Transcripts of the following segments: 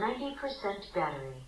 90% battery.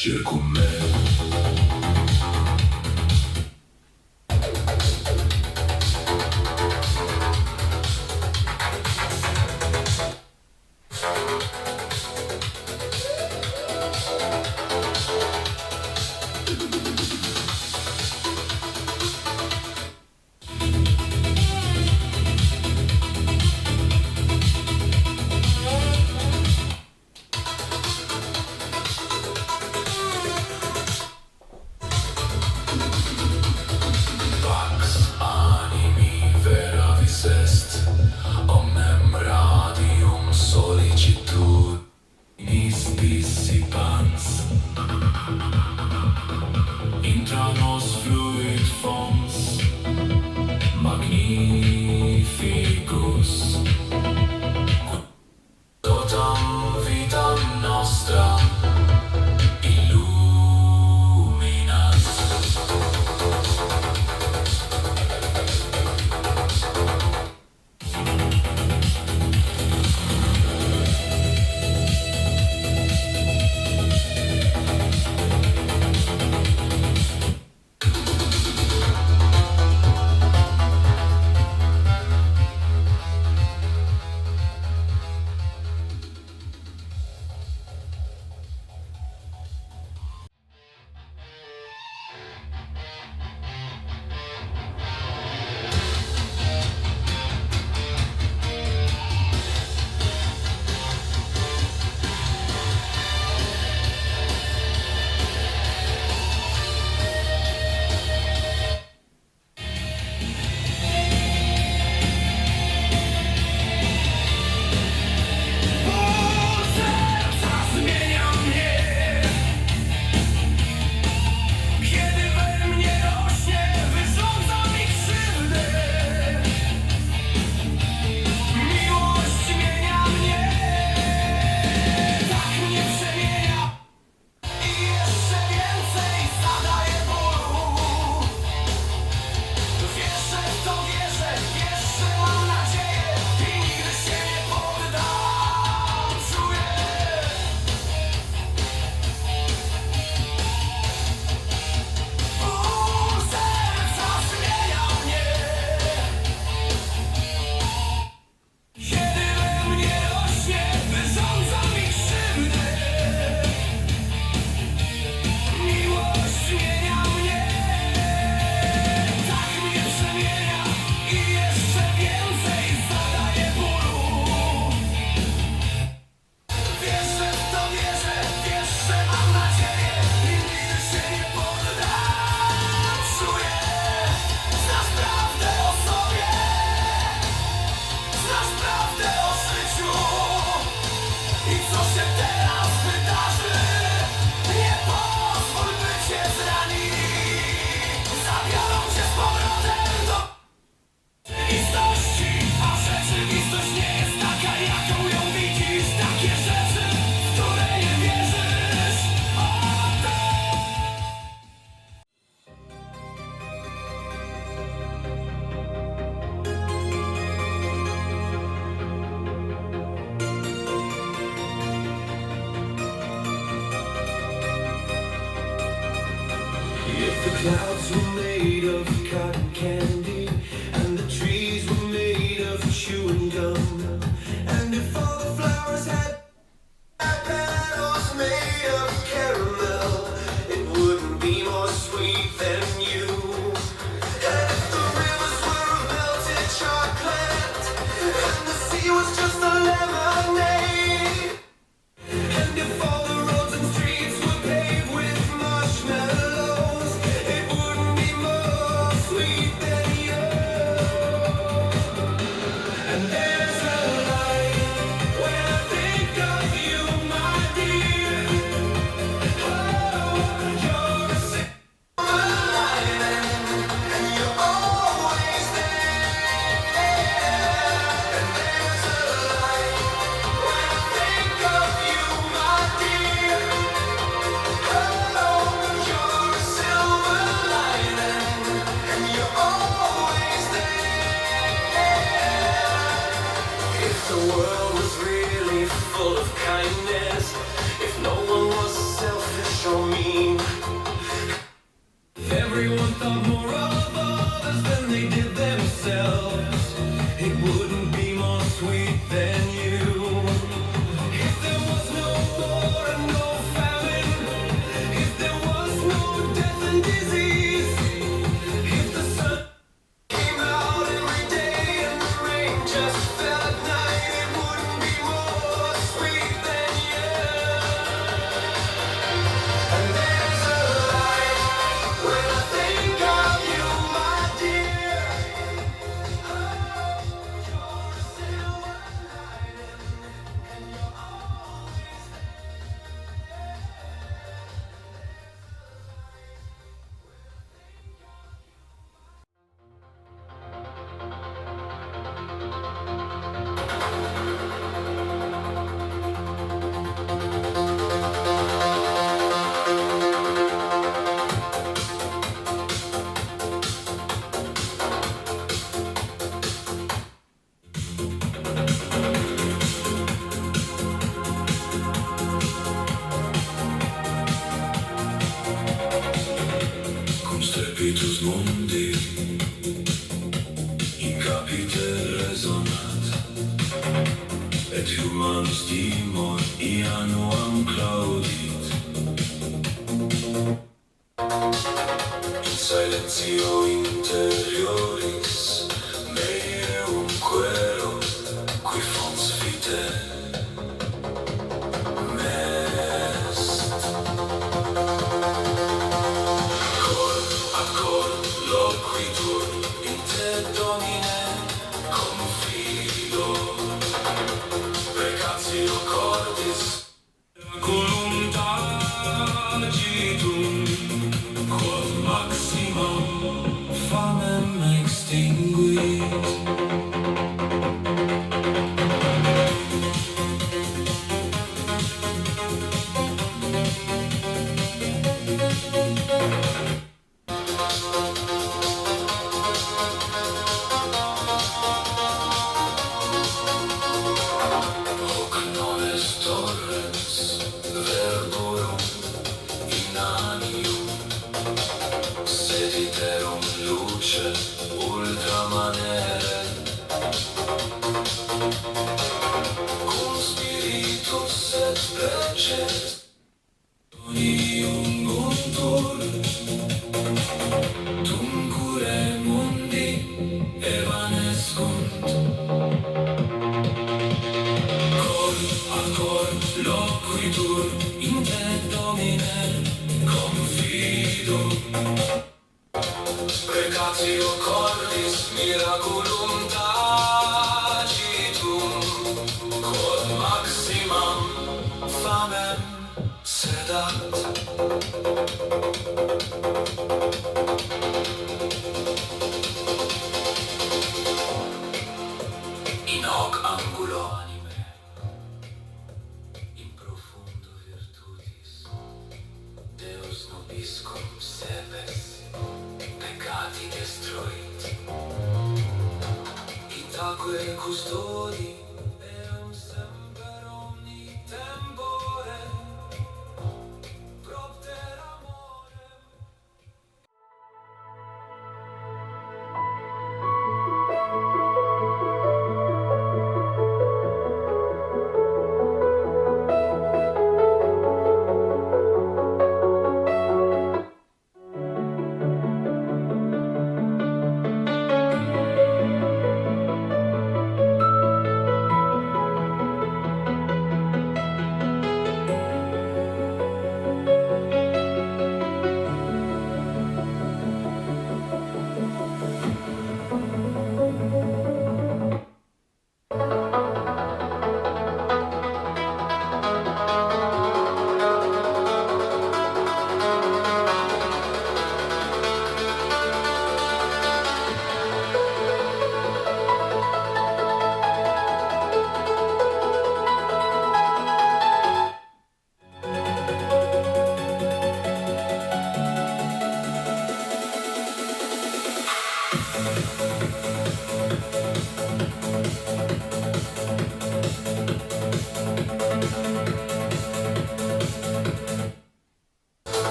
Circum me. clouds were made of cotton candy, and the trees were made of chewing gum. And if all the flowers had petals made of caramel, it wouldn't be more sweet than you. And if the rivers were of melted chocolate, and the sea was just a lemonade, and if all the roads and streets were paved with marshmallows, it wouldn't be more sweet than you. And there's a light when I think of you, my dear. Oh, you're a silver lining, and you're always there. And there's a light when I think of you, my dear. Oh, you're a silver lining, and you're always there. If the world was really full of kindness, if no one was selfish or mean, if everyone thought more of others than they did themselves, it wouldn't be more sweet than you. If there was no war and no famine, if there was no death and disease, if the sun came out every day and the rain just fell at night, it wouldn't be more sweet than you. And there's a light when I think of you, my dear. Oh, you're a silver lining, and you're always cum strepitus mundi in capite resonat, et humanus timor ianuam claudit. In silentio interioris meum quero qui fons vitae mest. Cor a cor loquitur in te domine confido, precatio cordis colum tacitum, quod maximum famem extinguit. Hoc non est torrens verborum inanium, sed iterum luce ultramanere, cum spiritus et preces donium untur, tumcure mundi evanescunt. Cor a cor loquitur in te domine confido, precatio cordis miraculum tacitum, quod maximam famem sedat. In hoc angulo anime, in profundo virtutis, Deus nobiscum sebes peccati destruit. Itaque custodi